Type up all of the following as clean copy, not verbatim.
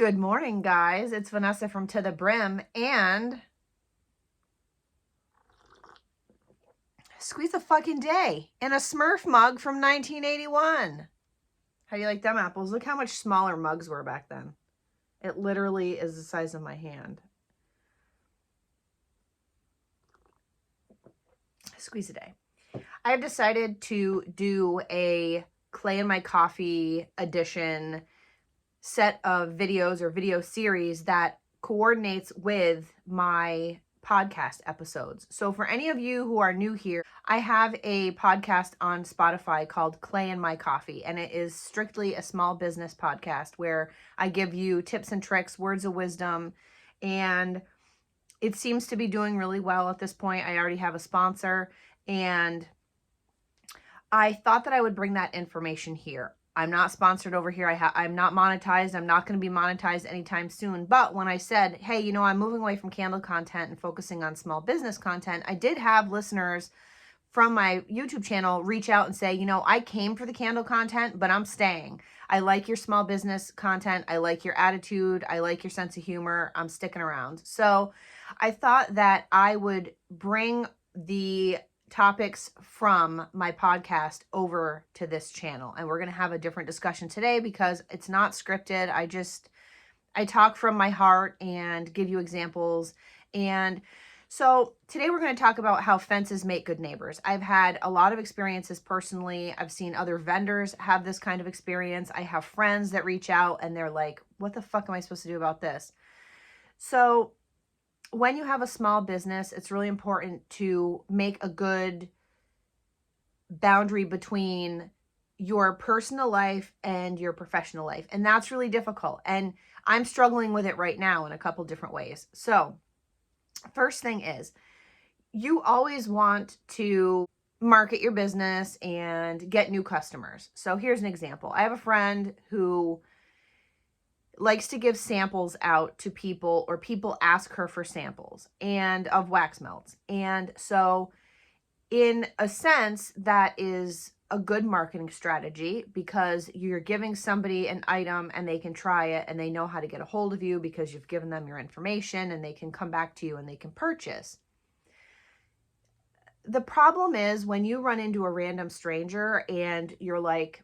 Good morning, guys. It's Vanessa from To The Brim, and squeeze a fucking day in a Smurf mug from 1981. How do you like them apples? Look how much smaller mugs were back then. It literally is the size of my hand. Squeeze a day. I have decided to do a Clay in My Coffee edition set of videos or video series that coordinates with my podcast episodes. So for any of you who are new here, I have a podcast on Spotify called Clay in My Coffee, and it is strictly a small business podcast where I give you tips and tricks, words of wisdom, and it seems to be doing really well at this point. I already have a sponsor, and I thought that I would bring that information here. I'm not sponsored over here. I'm not monetized. I'm not going to be monetized anytime soon. But when I said, hey, you know, I'm moving away from candle content and focusing on small business content, I did have listeners from my YouTube channel reach out and say, you know, I came for the candle content, but I'm staying. I like your small business content. I like your attitude. I like your sense of humor. I'm sticking around. So I thought that I would bring the topics from my podcast over to this channel, and we're going to have a different discussion today because it's not scripted. I talk from my heart and give you examples. And so today we're going to talk about how fences make good neighbors. I've had a lot of experiences personally. I've seen other vendors have this kind of experience. I have friends that reach out and they're like, what the fuck am I supposed to do about this? So when you have a small business, it's really important to make a good boundary between your personal life and your professional life. And that's really difficult. And I'm struggling with it right now in a couple different ways. So first thing is, you always want to market your business and get new customers. So here's an example. I have a friend who likes to give samples out to people, or people ask her for samples and of wax melts. And so in a sense, that is a good marketing strategy because you're giving somebody an item and they can try it and they know how to get a hold of you because you've given them your information and they can come back to you and they can purchase. The problem is when you run into a random stranger and you're like,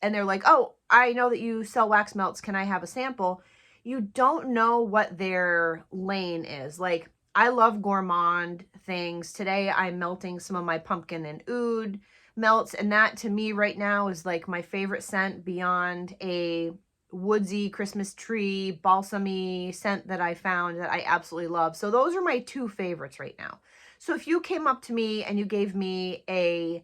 and they're like, oh, I know that you sell wax melts. Can I have a sample? You don't know what their lane is. Like, I love gourmand things. Today, I'm melting some of my pumpkin and oud melts. And that to me right now is like my favorite scent beyond a woodsy Christmas tree, balsamy scent that I found that I absolutely love. So those are my two favorites right now. So if you came up to me and you gave me a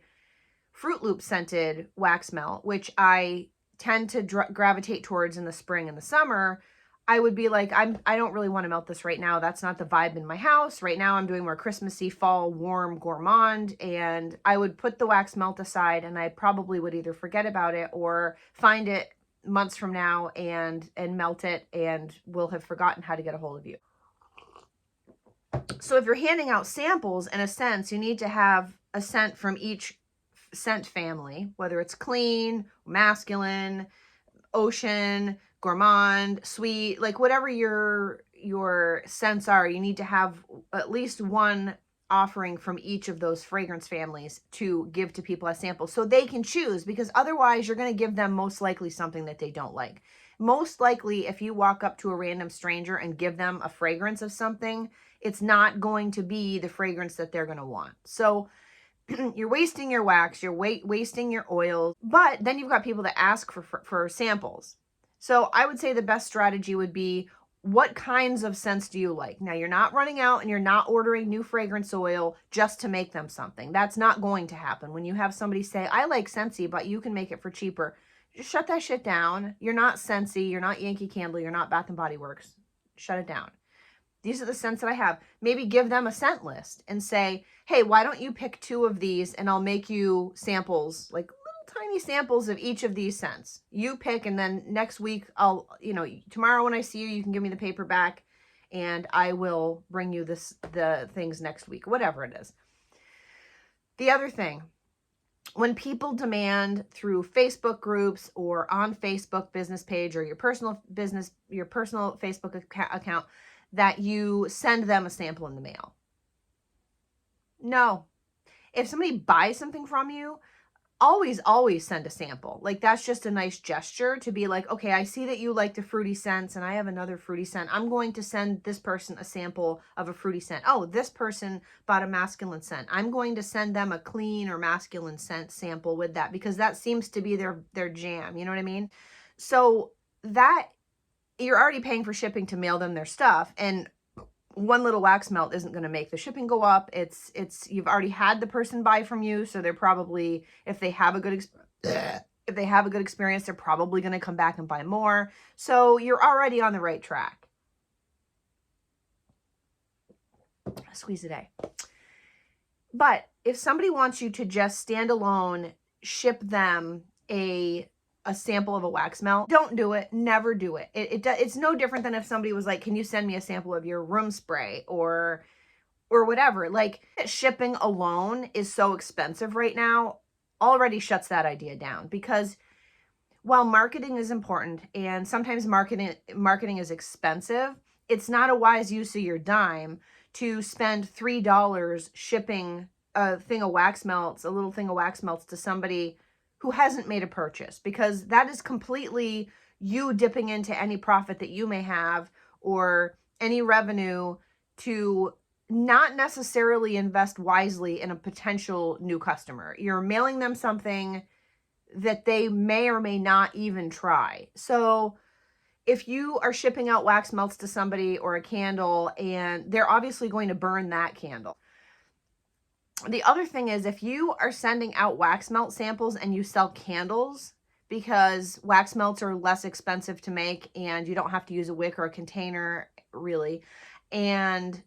Fruit Loop scented wax melt, which I tend to gravitate towards in the spring and the summer, I would be like, I don't really want to melt this right now. That's not the vibe in my house. Right now I'm doing more Christmassy, fall, warm gourmand, and I would put the wax melt aside and I probably would either forget about it or find it months from now and melt it and will have forgotten how to get a hold of you. So if you're handing out samples, in a sense, you need to have a scent from each scent family, whether it's clean, masculine, ocean, gourmand, sweet, like whatever your scents are, you need to have at least one offering from each of those fragrance families to give to people as samples so they can choose, because otherwise you're going to give them most likely something that they don't like. Most likely, if you walk up to a random stranger and give them a fragrance of something, it's not going to be the fragrance that they're going to want. So you're wasting your wax, you're wasting your oils, but then you've got people that ask for samples. So I would say the best strategy would be, what kinds of scents do you like? Now, you're not running out and you're not ordering new fragrance oil just to make them something. That's not going to happen. When you have somebody say, I like Scentsy, but you can make it for cheaper, just shut that shit down. You're not Scentsy, you're not Yankee Candle, you're not Bath & Body Works. Shut it down. These are the scents that I have. Maybe give them a scent list and say, hey, why don't you pick 2 of these and I'll make you samples, like little tiny samples of each of these scents. You pick, and then next week, tomorrow when I see you, you can give me the paper back and I will bring you the things next week, whatever it is. The other thing, when people demand through Facebook groups or on Facebook business page or your personal Facebook account that you send them a sample in the mail. No. If somebody buys something from you, always send a sample. Like, that's just a nice gesture to be like, okay, I see that you like the fruity scents and I have another fruity scent. I'm going to send this person a sample of a fruity scent. Oh, this person bought a masculine scent. I'm going to send them a clean or masculine scent sample with that, because that seems to be their jam. You know what I mean? So that, you're already paying for shipping to mail them their stuff, and one little wax melt isn't going to make the shipping go up. It's you've already had the person buy from you, so they're probably, if they have a good experience, they're probably going to come back and buy more. So you're already on the right track. Squeeze a day. But if somebody wants you to just stand alone, ship them a sample of a wax melt, don't do it. Never do it. It's no different than if somebody was like, can you send me a sample of your room spray or whatever. Like, shipping alone is so expensive right now, already shuts that idea down, because while marketing is important and sometimes marketing is expensive, it's not a wise use of your dime to spend $3 shipping a little thing of wax melts to somebody who hasn't made a purchase, because that is completely you dipping into any profit that you may have or any revenue to not necessarily invest wisely in a potential new customer. You're mailing them something that they may or may not even try. So if you are shipping out wax melts to somebody or a candle, and they're obviously going to burn that candle. The other thing is, if you are sending out wax melt samples and you sell candles, because wax melts are less expensive to make and you don't have to use a wick or a container really, and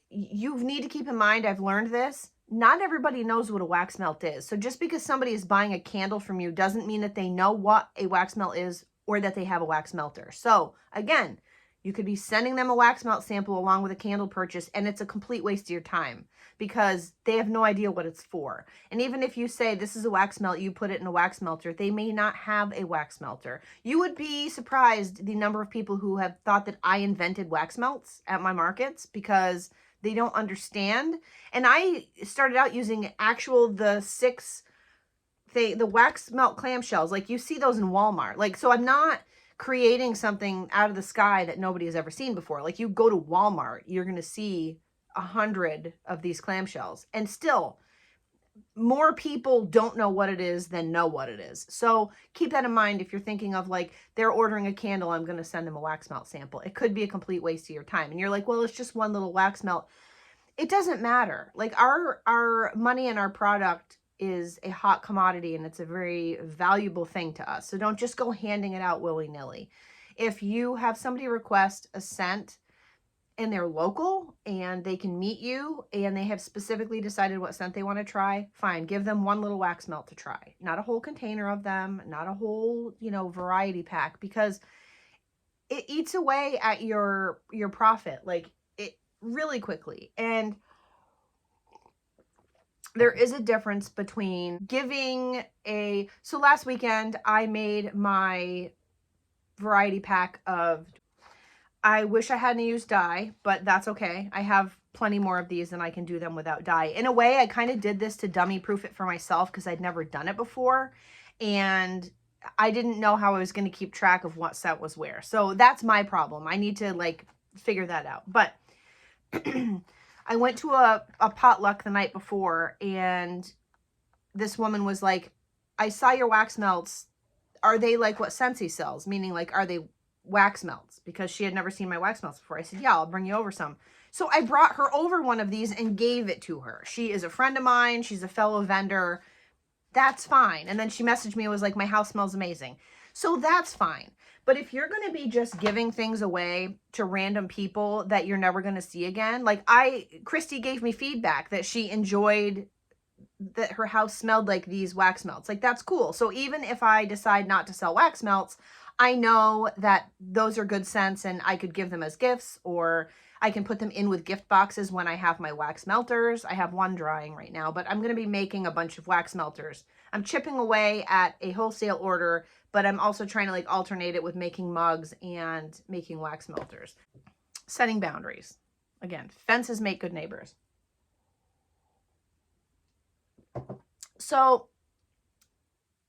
you need to keep in mind, I've learned this, not everybody knows what a wax melt is. So just because somebody is buying a candle from you doesn't mean that they know what a wax melt is or that they have a wax melter. So again, you could be sending them a wax melt sample along with a candle purchase, and it's a complete waste of your time because they have no idea what it's for. And even if you say this is a wax melt, you put it in a wax melter, they may not have a wax melter. You would be surprised the number of people who have thought that I invented wax melts at my markets because they don't understand. And I started out using the wax melt clamshells. Like, you see those in Walmart. Like, so I'm not creating something out of the sky that nobody has ever seen before. Like, you go to Walmart, you're going to see 100 of these clamshells, and still more people don't know what it is than know what it is. So keep that in mind. If you're thinking of like, they're ordering a candle, I'm going to send them a wax melt sample. It could be a complete waste of your time. And you're like, well, it's just one little wax melt. It doesn't matter. Like, our money and our product is a hot commodity, and it's a very valuable thing to us. So don't just go handing it out willy-nilly. If you have somebody request a scent and they're local and they can meet you and they have specifically decided what scent they want to try, fine, give them one little wax melt to try. Not a whole container of them, not a whole, variety pack, because it eats away at your profit, like, it really quickly. And there is a difference between giving so last weekend I made my variety pack of, I wish I hadn't used dye, but that's okay. I have plenty more of these and I can do them without dye. In a way, I kind of did this to dummy proof it for myself because I'd never done it before. And I didn't know how I was going to keep track of what scent was where. So that's my problem. I need to figure that out. But I went to a potluck the night before, and this woman was like, I saw your wax melts. Are they like what Scentsy sells? Meaning, like, are they wax melts? Because she had never seen my wax melts before. I said, yeah, I'll bring you over some. So I brought her over one of these and gave it to her. She is a friend of mine. She's a fellow vendor. That's fine. And then she messaged me and was like, my house smells amazing. So that's fine. But if you're going to be just giving things away to random people that you're never going to see again, like Christy gave me feedback that she enjoyed that her house smelled like these wax melts. Like, that's cool. So even if I decide not to sell wax melts, I know that those are good scents and I could give them as gifts, or I can put them in with gift boxes when I have my wax melters. I have one drying right now, but I'm going to be making a bunch of wax melters. I'm chipping away at a wholesale order, but I'm also trying to like alternate it with making mugs and making wax melters. Setting boundaries. Again, fences make good neighbors. So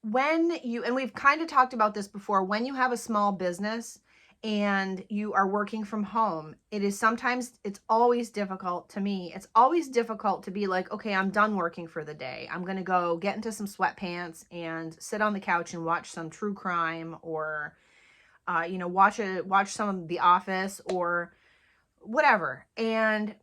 when you, and we've kind of talked about this before, when you have a small business and you are working from home, it's always difficult to me. It's always difficult to be like, okay, I'm done working for the day. I'm going to go get into some sweatpants and sit on the couch and watch some true crime or, watch some of The Office or whatever. And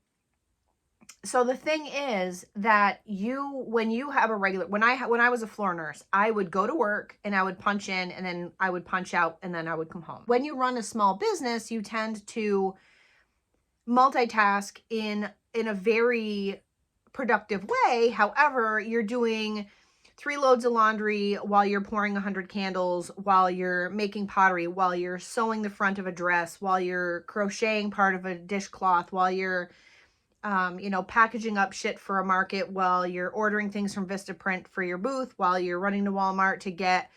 so the thing is that when you have a regular, when I was a floor nurse, I would go to work and I would punch in and then I would punch out and then I would come home. When you run a small business, you tend to multitask in a very productive way. However, you're doing 3 loads of laundry while you're pouring 100 candles, while you're making pottery, while you're sewing the front of a dress, while you're crocheting part of a dishcloth, while you're packaging up shit for a market, while you're ordering things from Vistaprint for your booth, while you're running to Walmart to get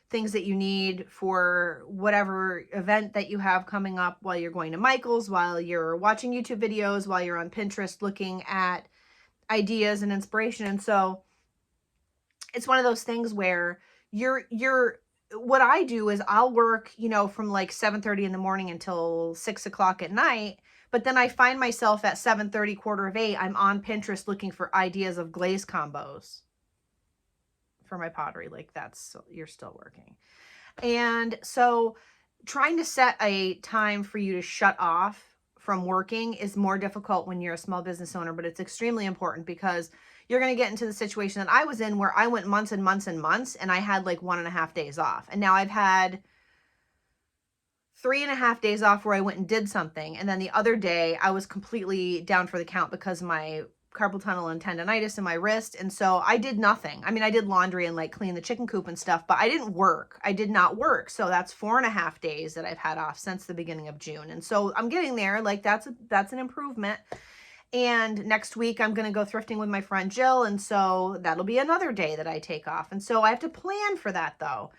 things that you need for whatever event that you have coming up, while you're going to Michael's, while you're watching YouTube videos, while you're on Pinterest looking at ideas and inspiration. And so it's one of those things where what I do is I'll work, from like 7:30 in the morning until 6 o'clock at night. But then I find myself at 7:30, 7:45, I'm on Pinterest looking for ideas of glaze combos for my pottery. Like you're still working. And so trying to set a time for you to shut off from working is more difficult when you're a small business owner, but it's extremely important because you're going to get into the situation that I was in where I went months and months and months and I had like 1.5 days off. And now I've had 3.5 days off where I went and did something. And then the other day I was completely down for the count because of my carpal tunnel and tendonitis in my wrist. And so I did nothing. I mean, I did laundry and like clean the chicken coop and stuff, but I didn't work. I did not work. So that's 4.5 days that I've had off since the beginning of June. And so I'm getting there. Like that's an improvement. And next week I'm going to go thrifting with my friend Jill. And so that'll be another day that I take off. And so I have to plan for that though.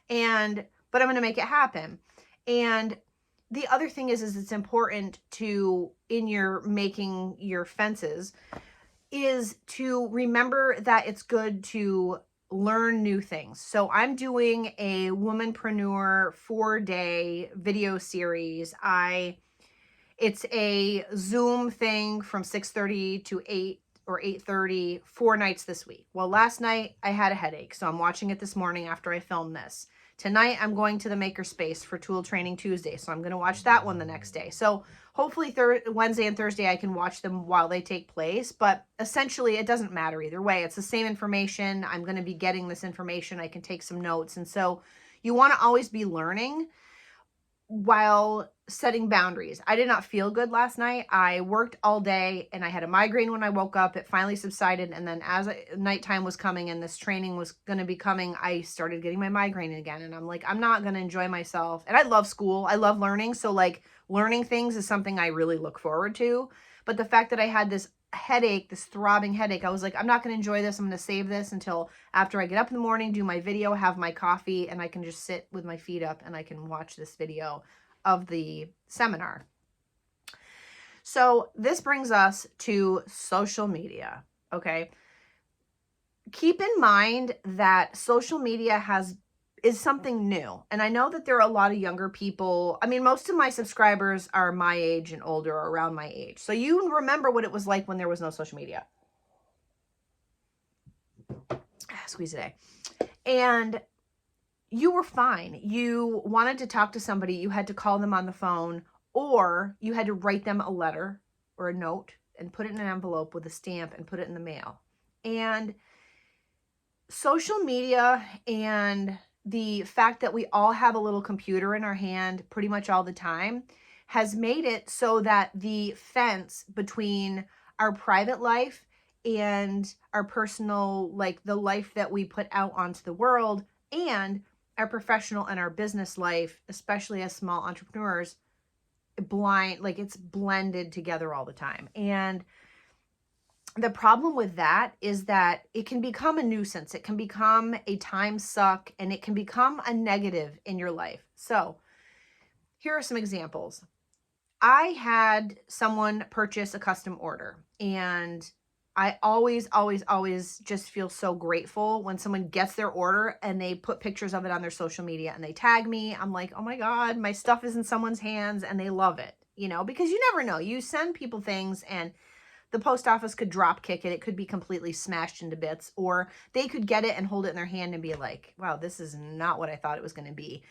But I'm going to make it happen. And the other thing is it's important to, in your making your fences, is to remember that it's good to learn new things. So I'm doing a Womanpreneur 4-day video series. It's a Zoom thing from 6:30 to 8 or 8:30, 4 nights this week. Well, last night I had a headache, so I'm watching it this morning after I filmed this. Tonight I'm going to the Makerspace for Tool Training Tuesday, so I'm going to watch that one the next day. So hopefully Wednesday and Thursday I can watch them while they take place, but essentially it doesn't matter either way. It's the same information. I'm going to be getting this information. I can take some notes. And so you want to always be learning while setting boundaries. I did not feel good last night. I worked all day and I had a migraine when I woke up. It finally subsided. And then as nighttime was coming and this training was going to be coming, I started getting my migraine again. And I'm like, I'm not going to enjoy myself. And I love school. I love learning. So like learning things is something I really look forward to. But the fact that I had this headache, this throbbing headache, I was like, I'm not going to enjoy this. I'm going to save this until after I get up in the morning, do my video, have my coffee, and I can just sit with my feet up and I can watch this video of the seminar. So this brings us to social media. Okay. Keep in mind that social media is something new. And I know that there are a lot of younger people. I mean, most of my subscribers are my age and older, or around my age. So you remember what it was like when there was no social media. Squeeze it. And you were fine. You wanted to talk to somebody, you had to call them on the phone, or you had to write them a letter or a note and put it in an envelope with a stamp and put it in the mail. And social media and the fact that we all have a little computer in our hand pretty much all the time has made it so that the fence between our private life and our personal, like the life that we put out onto the world, and our professional and our business life, especially as small entrepreneurs, it's blended together all the time. And the problem with that is that it can become a nuisance. It can become a time suck, and it can become a negative in your life. So here are some examples. I had someone purchase a custom order, and I always, always, always just feel so grateful when someone gets their order and they put pictures of it on their social media and they tag me. I'm like, oh my God, my stuff is in someone's hands and they love it, you know, because you never know. You send people things and the post office could drop kick it. It could be completely smashed into bits, or they could get it and hold it in their hand and be like, wow, this is not what I thought it was going to be.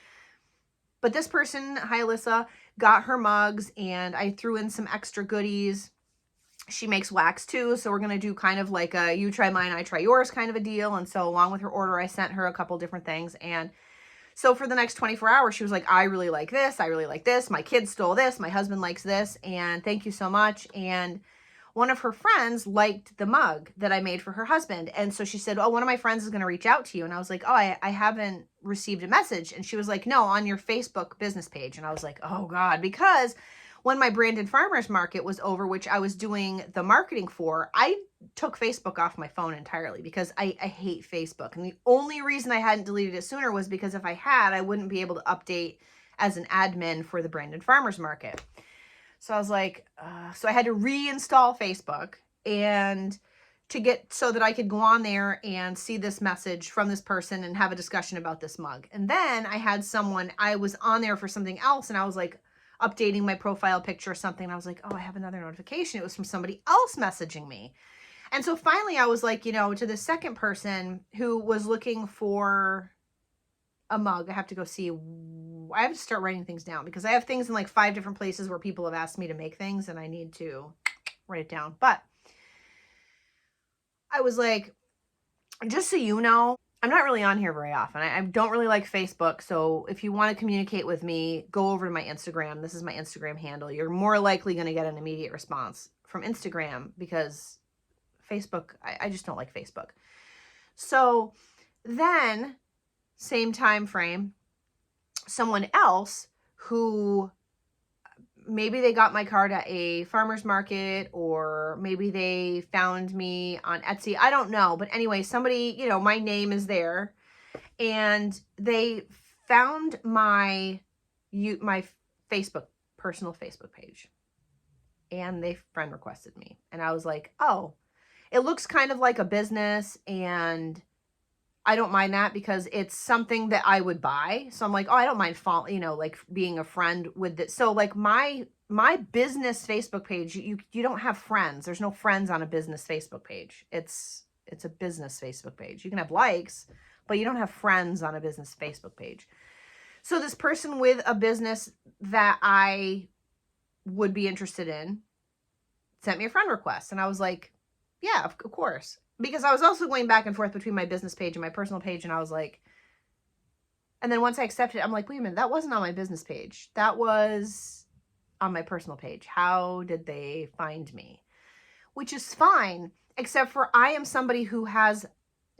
But this person, hi Alyssa, got her mugs, and I threw in some extra goodies. She makes wax too, so we're going to do kind of like a you try mine, I try yours kind of a deal. And so along with her order, I sent her a couple different things. And so for the next 24 hours, she was like, I really like this. I really like this. My kids stole this. My husband likes this. And thank you so much. And one of her friends liked the mug that I made for her husband. And so she said, oh, one of my friends is going to reach out to you. And I was like, oh, I haven't received a message. And she was like, no, on your Facebook business page. And I was like, oh God, because when my Brandon Farmers Market was over, which I was doing the marketing for, I took Facebook off my phone entirely because I hate Facebook. And the only reason I hadn't deleted it sooner was because if I had, I wouldn't be able to update as an admin for the Brandon Farmers Market. So I was like, so I had to reinstall Facebook and to get so that I could go on there and see this message from this person and have a discussion about this mug. And then I had someone, I was on there for something else, and I was like updating my profile picture or something. And I was like, oh, I have another notification. It was from somebody else messaging me. And so finally I was like, you know, to the second person who was looking for a mug, I have to go see, I have to start writing things down because I have things in like 5 different places where people have asked me to make things and I need to write it down. But I was like, just so you know, I'm not really on here very often. I don't really like Facebook. So if you want to communicate with me, go over to my Instagram. This is my Instagram handle. You're more likely going to get an immediate response from Instagram because Facebook, I just don't like Facebook. So then same time frame, someone else who maybe they got my card at a farmer's market, or maybe they found me on Etsy. I don't know. But anyway, somebody, you know, my name is there, and they found my Facebook, personal Facebook page, and they friend requested me. And I was like, oh, it looks kind of like a business, and I don't mind that because it's something that I would buy. So I'm like, oh, I don't mind like being a friend with it. So like my business Facebook page, you don't have friends. There's no friends on a business Facebook page. It's a business Facebook page. You can have likes, but you don't have friends on a business Facebook page. So this person with a business that I would be interested in sent me a friend request. And I was like, yeah, of course. Because I was also going back and forth between my business page and my personal page. And I was like, and then once I accepted it, I'm like, wait a minute, that wasn't on my business page. That was on my personal page. How did they find me? Which is fine, except for I am somebody who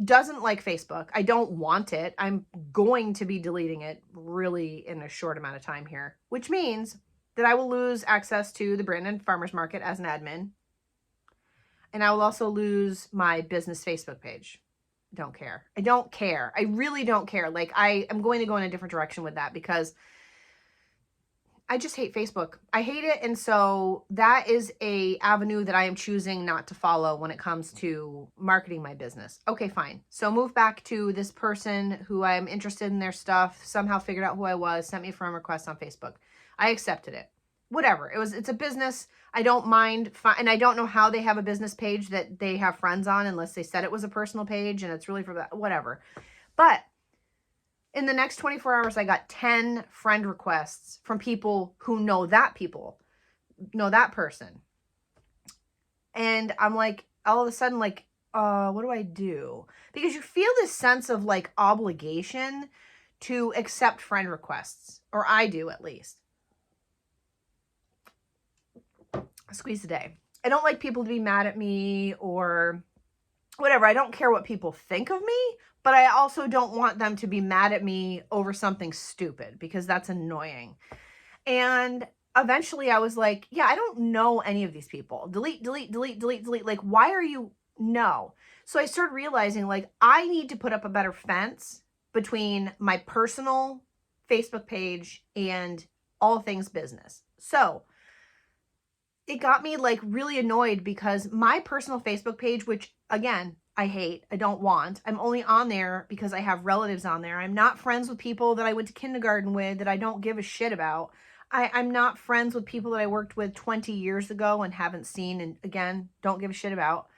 doesn't like Facebook. I don't want it. I'm going to be deleting it really in a short amount of time here, which means that I will lose access to the Brandon Farmers Market as an admin. And I will also lose my business Facebook page. Don't care. I don't care. I really don't care. Like I am going to go in a different direction with that because I just hate Facebook. I hate it. And so that is a avenue that I am choosing not to follow when it comes to marketing my business. Okay, fine. So move back to this person who I'm interested in their stuff, somehow figured out who I was, sent me a friend request on Facebook. I accepted it. Whatever. It's a business. I don't mind. And I don't know how they have a business page that they have friends on unless they said it was a personal page and it's really for that, whatever. But in the next 24 hours, I got 10 friend requests from people who know that person. And I'm like, all of a sudden, like, what do I do? Because you feel this sense of like obligation to accept friend requests, or I do at least. Squeeze a day. I don't like people to be mad at me or whatever. I don't care what people think of me, but I also don't want them to be mad at me over something stupid because that's annoying. And eventually I was like, yeah, I don't know any of these people. Delete, delete, delete, delete, delete. Like, why are you? No. So I started realizing, like, I need to put up a better fence between my personal Facebook page and all things business. So it got me like really annoyed because my personal Facebook page, which again, I hate, I don't want, I'm only on there because I have relatives on there. I'm not friends with people that I went to kindergarten with that I don't give a shit about. I'm not friends with people that I worked with 20 years ago and haven't seen and again, don't give a shit about.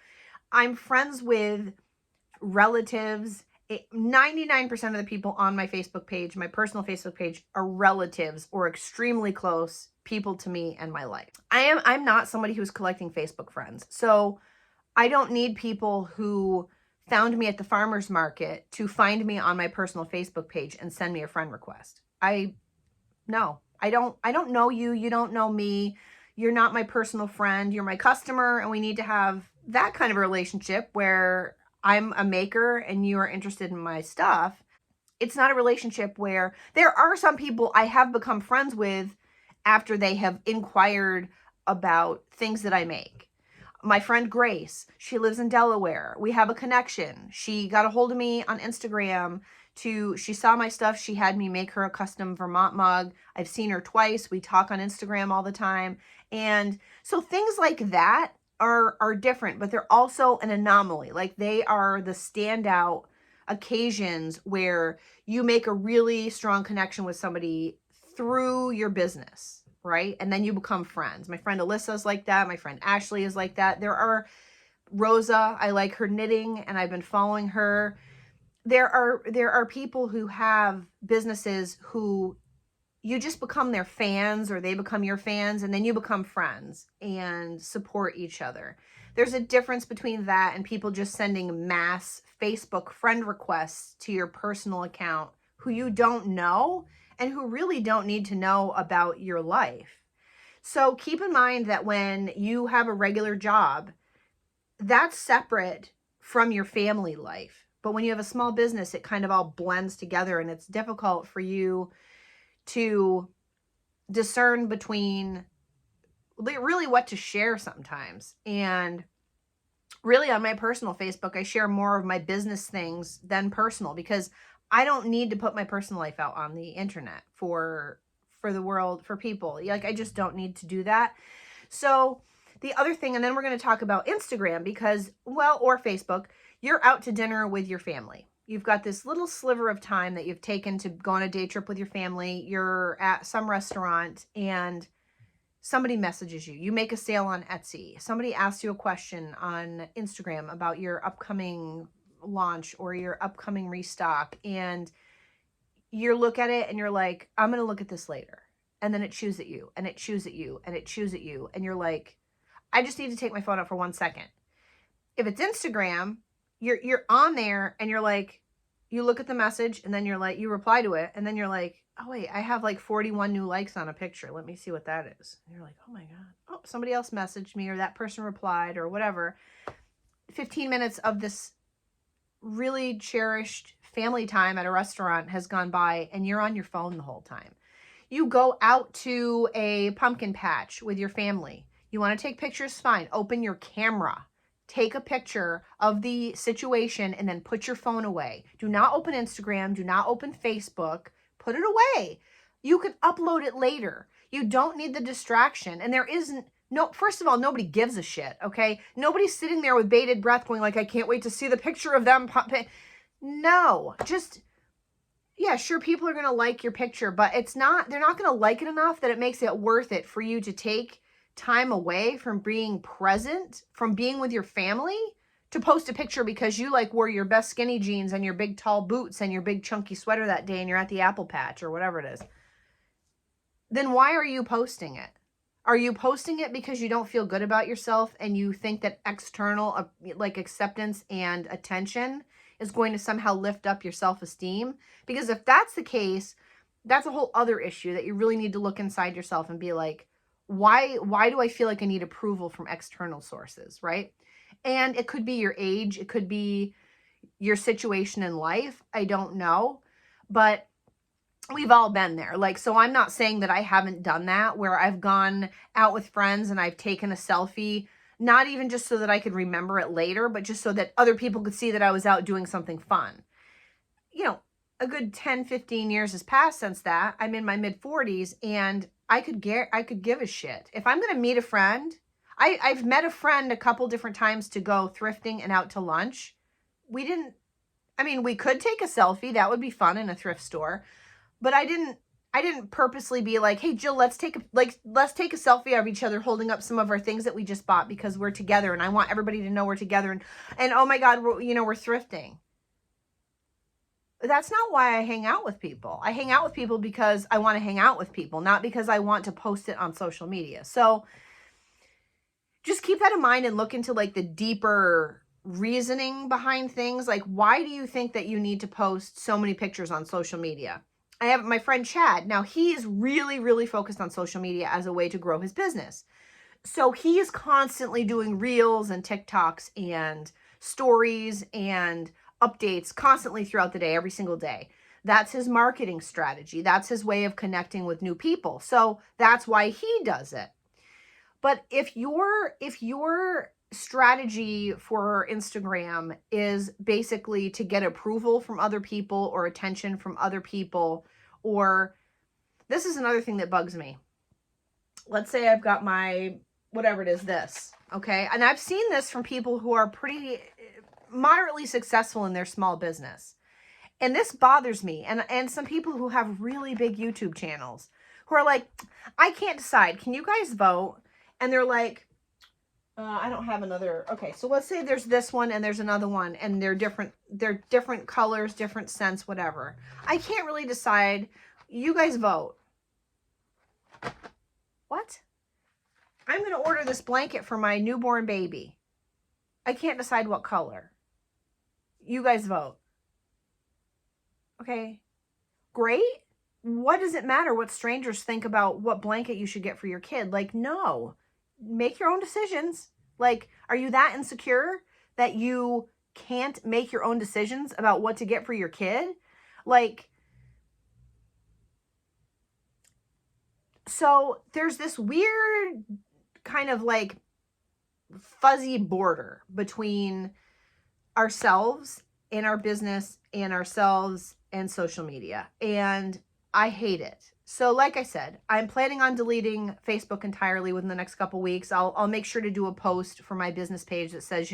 I'm friends with relatives. 99% of the people on my Facebook page, my personal Facebook page, are relatives or extremely close people to me and my life. I'm not somebody who's collecting Facebook friends. So I don't need people who found me at the farmer's market to find me on my personal Facebook page and send me a friend request. No, I don't know you. You don't know me. You're not my personal friend. You're my customer. And we need to have that kind of a relationship where I'm a maker and you are interested in my stuff. It's not a relationship where there are some people I have become friends with after they have inquired about things that I make. My friend Grace, she lives in Delaware. We have a connection. She got a hold of me on Instagram she saw my stuff. She had me make her a custom Vermont mug. I've seen her twice. We talk on Instagram all the time. And so things like that are different, but they're also an anomaly. Like they are the standout occasions where you make a really strong connection with somebody through your business, right? And then you become friends. My friend Alyssa is like that. My friend Ashley is like that. There are Rosa, I like her knitting and I've been following her. There are people who have businesses who you just become their fans or they become your fans and then you become friends and support each other. There's a difference between that and people just sending mass Facebook friend requests to your personal account who you don't know and who really don't need to know about your life. So keep in mind that when you have a regular job, that's separate from your family life. But when you have a small business, it kind of all blends together and it's difficult for you to discern between really what to share sometimes. And really on my personal Facebook, I share more of my business things than personal because I don't need to put my personal life out on the internet for the world, for people. Like I just don't need to do that. So the other thing, and then we're going to talk about Instagram because, well, or Facebook, you're out to dinner with your family. You've got this little sliver of time that you've taken to go on a day trip with your family. You're at some restaurant and somebody messages you. You make a sale on Etsy. Somebody asks you a question on Instagram about your upcoming launch or your upcoming restock. And you look at it and you're like, I'm going to look at this later. And then it chews at you and it chews at you and it chews at you. And you're like, I just need to take my phone out for 1 second. If it's Instagram, you're on there and you're like, you look at the message and then you're like, you reply to it. And then you're like, oh wait, I have like 41 new likes on a picture. Let me see what that is. And you're like, oh my God. Oh, somebody else messaged me or that person replied or whatever. 15 minutes of this really cherished family time at a restaurant has gone by and you're on your phone the whole time. You go out to a pumpkin patch with your family. You want to take pictures? Fine. Open your camera. Take a picture of the situation and then put your phone away. Do not open Instagram. Do not open Facebook. Put it away. You could upload it later. You don't need the distraction. And there isn't, no, first of all, nobody gives a shit, okay? Nobody's sitting there with bated breath going like, I can't wait to see the picture of them. No, just, yeah, sure, people are going to like your picture, but they're not going to like it enough that it makes it worth it for you to take time away from being present, from being with your family, to post a picture because you like wore your best skinny jeans and your big tall boots and your big chunky sweater that day and you're at the apple patch or whatever it is. Then why are you posting it? Are you posting it because you don't feel good about yourself and you think that external like acceptance and attention is going to somehow lift up your self-esteem? Because if that's the case, that's a whole other issue that you really need to look inside yourself and be like, why do I feel like I need approval from external sources, right? And it could be your age. It could be your situation in life. I don't know. But we've all been there. Like, so I'm not saying that I haven't done that, where I've gone out with friends and I've taken a selfie, not even just so that I could remember it later, but just so that other people could see that I was out doing something fun. You know, a good 10, 15 years has passed since that. I'm in my mid 40s and I could give a shit. If I'm going to meet a friend, I've met a friend a couple different times to go thrifting and out to lunch. We could take a selfie. That would be fun in a thrift store. But I didn't purposely be like, hey, Jill, let's take a selfie of each other holding up some of our things that we just bought because we're together and I want everybody to know we're together. And oh my God, we're thrifting. That's not why I hang out with people. I hang out with people because I want to hang out with people, not because I want to post it on social media. So just keep that in mind and look into like the deeper reasoning behind things. Like, why do you think that you need to post so many pictures on social media? I have my friend Chad. Now, he is really, really focused on social media as a way to grow his business. So he is constantly doing reels and TikToks and stories and updates constantly throughout the day, every single day. That's his marketing strategy. That's his way of connecting with new people. So that's why he does it. But if your strategy for Instagram is basically to get approval from other people or attention from other people, or this is another thing that bugs me. Let's say I've got my, whatever it is, this, okay? And I've seen this from people who are pretty moderately successful in their small business. And this bothers me. And some people who have really big YouTube channels who are like, I can't decide. Can you guys vote? And they're like, I don't have another. Okay, so let's say there's this one and there's another one and they're different colors, different scents, whatever. I can't really decide. You guys vote. What? I'm going to order this blanket for my newborn baby. I can't decide what color. You guys vote. Okay, great. What does it matter what strangers think about what blanket you should get for your kid? Like, no. Make your own decisions. Like, are you that insecure that you can't make your own decisions about what to get for your kid? Like, so there's this weird kind of like fuzzy border between ourselves and our business and ourselves and social media. And I hate it. So like I said, I'm planning on deleting Facebook entirely within the next couple weeks. I'll make sure to do a post for my business page that says,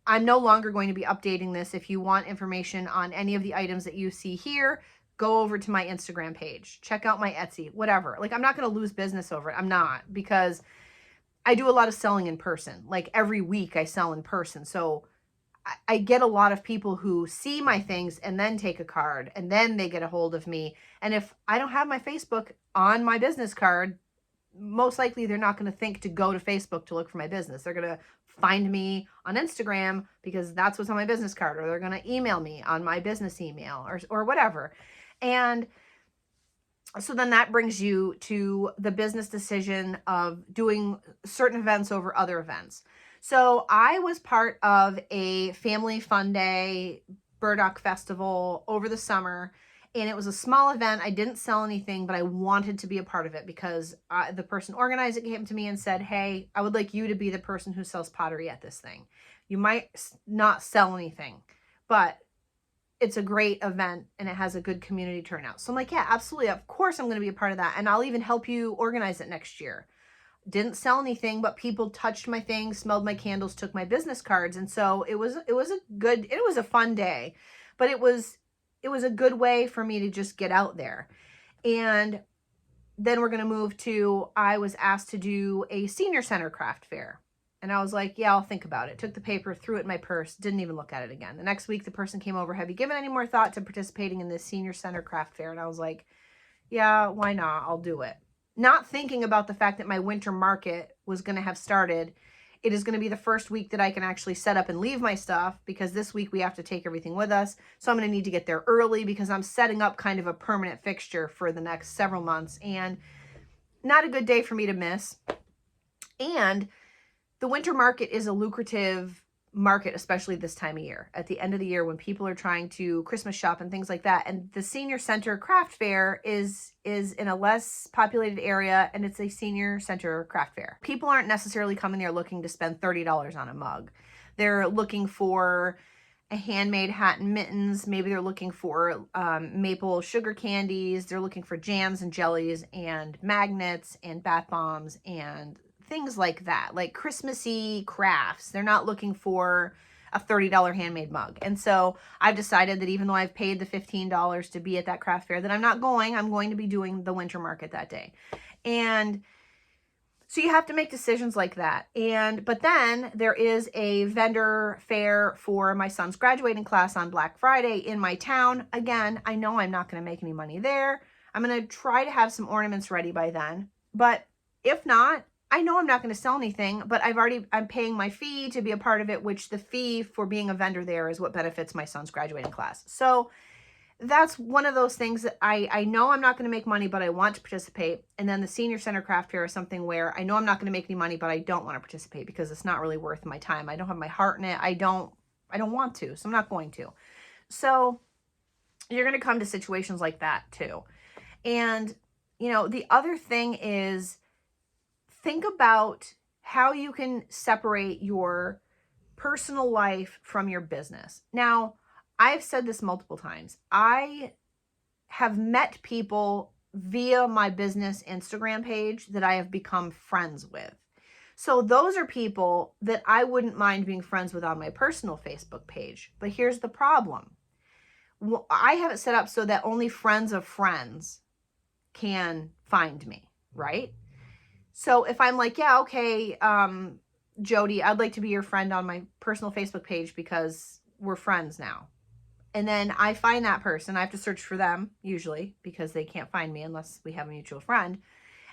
I'm no longer going to be updating this. If you want information on any of the items that you see here, go over to my Instagram page, check out my Etsy, whatever. Like, I'm not going to lose business over it. I'm not, because I do a lot of selling in person. Like, every week I sell in person. So I get a lot of people who see my things and then take a card and then they get a hold of me. And if I don't have my Facebook on my business card, most likely they're not going to think to go to Facebook to look for my business. They're going to find me on Instagram because that's what's on my business card, or they're going to email me on my business email or whatever. And so then that brings you to the business decision of doing certain events over other events. So I was part of a family fun day burdock festival over the summer, and it was a small event. I didn't sell anything, but I wanted to be a part of it because the person organizing it came to me and said, hey, I would like you to be the person who sells pottery at this thing. You might not sell anything, but it's a great event and it has a good community turnout. So I'm like, yeah, absolutely. Of course I'm going to be a part of that. And I'll even help you organize it next year. Didn't sell anything, but people touched my things, smelled my candles, took my business cards. And so it was a fun day, but it was a good way for me to just get out there. And then we're going to move to, I was asked to do a senior center craft fair. And I was like, yeah, I'll think about it. Took the paper, threw it in my purse, didn't even look at it again. The next week, the person came over, have you given any more thought to participating in this senior center craft fair? And I was like, yeah, why not? I'll do it. Not thinking about the fact that my winter market was going to have started. It is going to be the first week that I can actually set up and leave my stuff, because this week we have to take everything with us. So I'm going to need to get there early because I'm setting up kind of a permanent fixture for the next several months, and not a good day for me to miss. And the winter market is a lucrative market, especially this time of year, at the end of the year when people are trying to Christmas shop and things like that. And the senior center craft fair is in a less populated area, and it's a senior center craft fair. People aren't necessarily coming there looking to spend $30 on a mug. They're looking for a handmade hat and mittens. Maybe they're looking for maple sugar candies. They're looking for jams and jellies and magnets and bath bombs and things like that, like Christmassy crafts. They're not looking for a $30 handmade mug. And so I've decided that even though I've paid the $15 to be at that craft fair, that I'm going to be doing the winter market that day. And so you have to make decisions like that. But then there is a vendor fair for my son's graduating class on Black Friday in my town. Again, I know I'm not going to make any money there. I'm going to try to have some ornaments ready by then. But if not, I know I'm not going to sell anything, but I'm paying my fee to be a part of it, which the fee for being a vendor there is what benefits my son's graduating class. So that's one of those things that I know I'm not going to make money, but I want to participate. And then the senior center craft fair is something where I know I'm not going to make any money, but I don't want to participate because it's not really worth my time. I don't have my heart in it. I don't want to, so I'm not going to. So you're going to come to situations like that too. And, the other thing is, think about how you can separate your personal life from your business. Now, I've said this multiple times. I have met people via my business Instagram page that I have become friends with. So those are people that I wouldn't mind being friends with on my personal Facebook page. But here's the problem. I have it set up so that only friends of friends can find me, right? So if I'm like, yeah, okay, Jody, I'd like to be your friend on my personal Facebook page because we're friends now. And then I find that person. I have to search for them, usually, because they can't find me unless we have a mutual friend.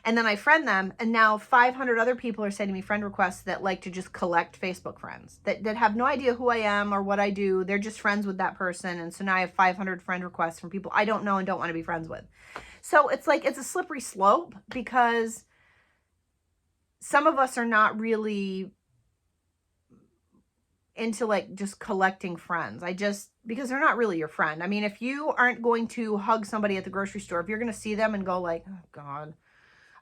And then I friend them, and now 500 other people are sending me friend requests that like to just collect Facebook friends, that have no idea who I am or what I do. They're just friends with that person. And so now I have 500 friend requests from people I don't know and don't want to be friends with. So it's like, it's a slippery slope because some of us are not really into like just collecting friends. Because they're not really your friend. I mean, if you aren't going to hug somebody at the grocery store, if you're going to see them and go like, oh God,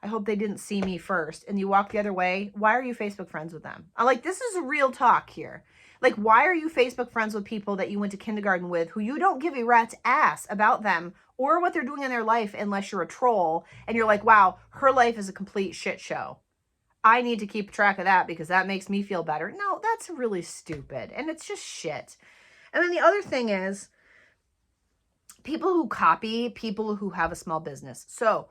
I hope they didn't see me first, and you walk the other way, why are you Facebook friends with them? I'm like, this is a real talk here. Like, why are you Facebook friends with people that you went to kindergarten with who you don't give a rat's ass about them or what they're doing in their life unless you're a troll and you're like, wow, her life is a complete shit show. I need to keep track of that because that makes me feel better. No, that's really stupid. And it's just shit. And then the other thing is people who copy people who have a small business. So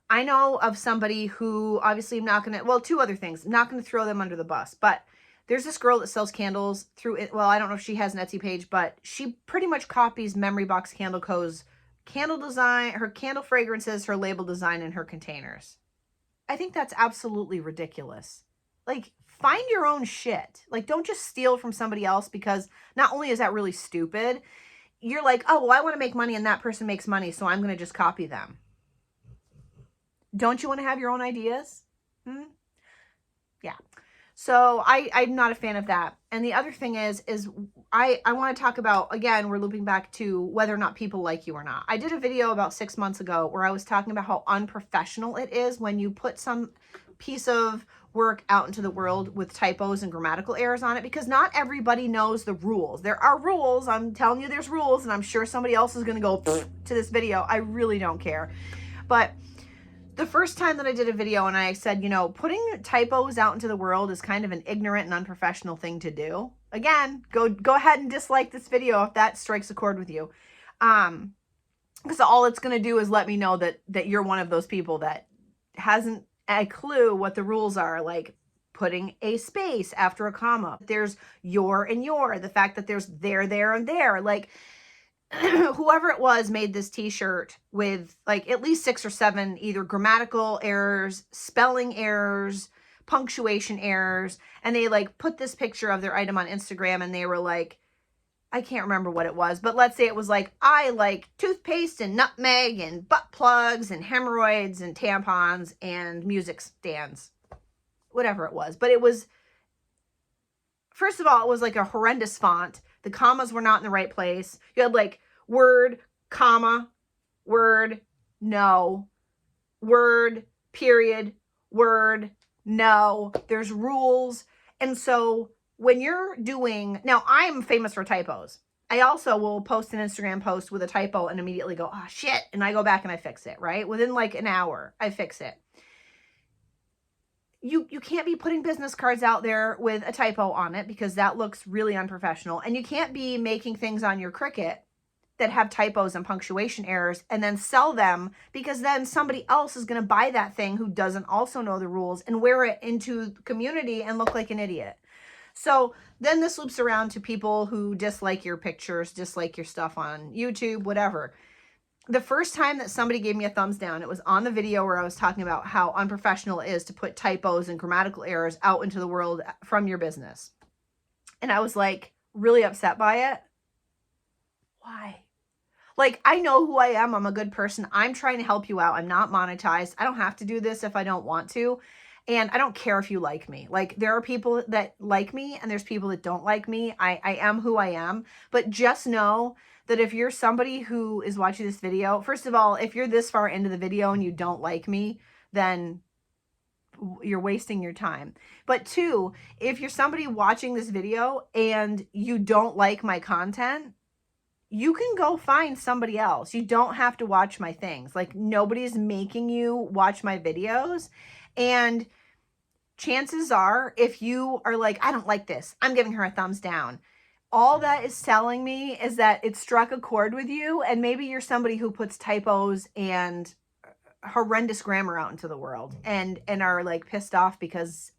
I know of somebody who obviously I'm not going to, well, two other things. I'm not going to throw them under the bus, but there's this girl that sells candles through it. Well, I don't know if she has an Etsy page, but she pretty much copies Memory Box Candle Co.'s candle design, her candle fragrances, her label design, and her containers. I think that's absolutely ridiculous. Like, find your own shit. Like, don't just steal from somebody else because not only is that really stupid, you're like, oh, well, I want to make money and that person makes money, so I'm going to just copy them. Don't you want to have your own ideas? Yeah. So I'm not a fan of that. And the other thing is I want to talk about, again, we're looping back to whether or not people like you or not. I did a video about 6 months ago where I was talking about how unprofessional it is when you put some piece of work out into the world with typos and grammatical errors on it, because not everybody knows the rules. There are rules. I'm telling you there's rules, and I'm sure somebody else is going to go to this video. I really don't care. But the first time that I did a video and I said, putting typos out into the world is kind of an ignorant and unprofessional thing to do. Again, go ahead and dislike this video if that strikes a chord with you. Because all it's going to do is let me know that you're one of those people that hasn't a clue what the rules are, like putting a space after a comma. There's your and your, the fact that there's there, and there. Like, whoever it was made this t-shirt with like at least 6 or 7 either grammatical errors, spelling errors, punctuation errors, and they like put this picture of their item on Instagram and they were like, I can't remember what it was, but let's say it was like, I like toothpaste and nutmeg and butt plugs and hemorrhoids and tampons and music stands, whatever it was. But it was, first of all, it was like a horrendous font. The commas were not in the right place. You had like word, comma, word, no, word, period, word, no. There's rules. And so when you're doing, now I'm famous for typos. I also will post an Instagram post with a typo and immediately go, oh shit. And I go back and I fix it, right? Within like an hour, I fix it. You can't be putting business cards out there with a typo on it because that looks really unprofessional. And you can't be making things on your Cricut that have typos and punctuation errors and then sell them, because then somebody else is going to buy that thing who doesn't also know the rules and wear it into the community and look like an idiot. So then this loops around to people who dislike your pictures, dislike your stuff on YouTube, whatever. The first time that somebody gave me a thumbs down, it was on the video where I was talking about how unprofessional it is to put typos and grammatical errors out into the world from your business. And I was like really upset by it. Why? Like, I know who I am. I'm a good person. I'm trying to help you out. I'm not monetized. I don't have to do this if I don't want to. And I don't care if you like me. Like, there are people that like me and there's people that don't like me. I am who I am. But just know that if you're somebody who is watching this video, first of all, if you're this far into the video and you don't like me, then you're wasting your time. But two, if you're somebody watching this video and you don't like my content, you can go find somebody else. You don't have to watch my things. Like, nobody's making you watch my videos. And chances are, if you are like, I don't like this, I'm giving her a thumbs down, all that is telling me is that it struck a chord with you. And maybe you're somebody who puts typos and horrendous grammar out into the world and are like pissed off because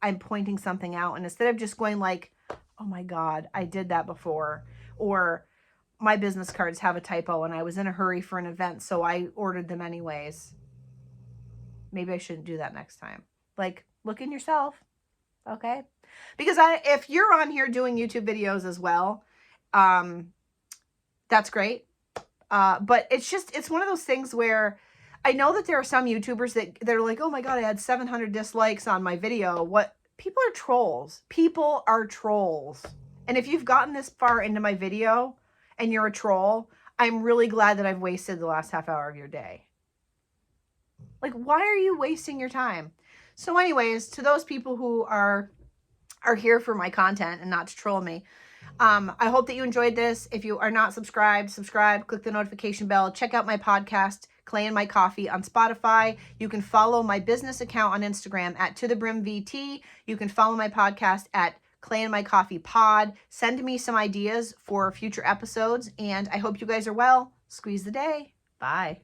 I'm pointing something out. And instead of just going like, oh my God, I did that before, or my business cards have a typo and I was in a hurry for an event, so I ordered them anyways. Maybe I shouldn't do that next time. Like, look in yourself, okay? Because if you're on here doing YouTube videos as well, that's great. But it's one of those things where I know that there are some YouTubers that are like, oh my God, I had 700 dislikes on my video. What? People are trolls. People are trolls. And if you've gotten this far into my video and you're a troll, I'm really glad that I've wasted the last half hour of your day. Like, why are you wasting your time? So anyways, to those people who are here for my content and not to troll me, I hope that you enjoyed this. If you are not subscribed, subscribe, click the notification bell, check out my podcast, Clay and My Coffee, on Spotify. You can follow my business account on Instagram at ToTheBrimVT. You can follow my podcast at Clay and My Coffee Pod. Send me some ideas for future episodes, and I hope you guys are well. Squeeze the day. Bye.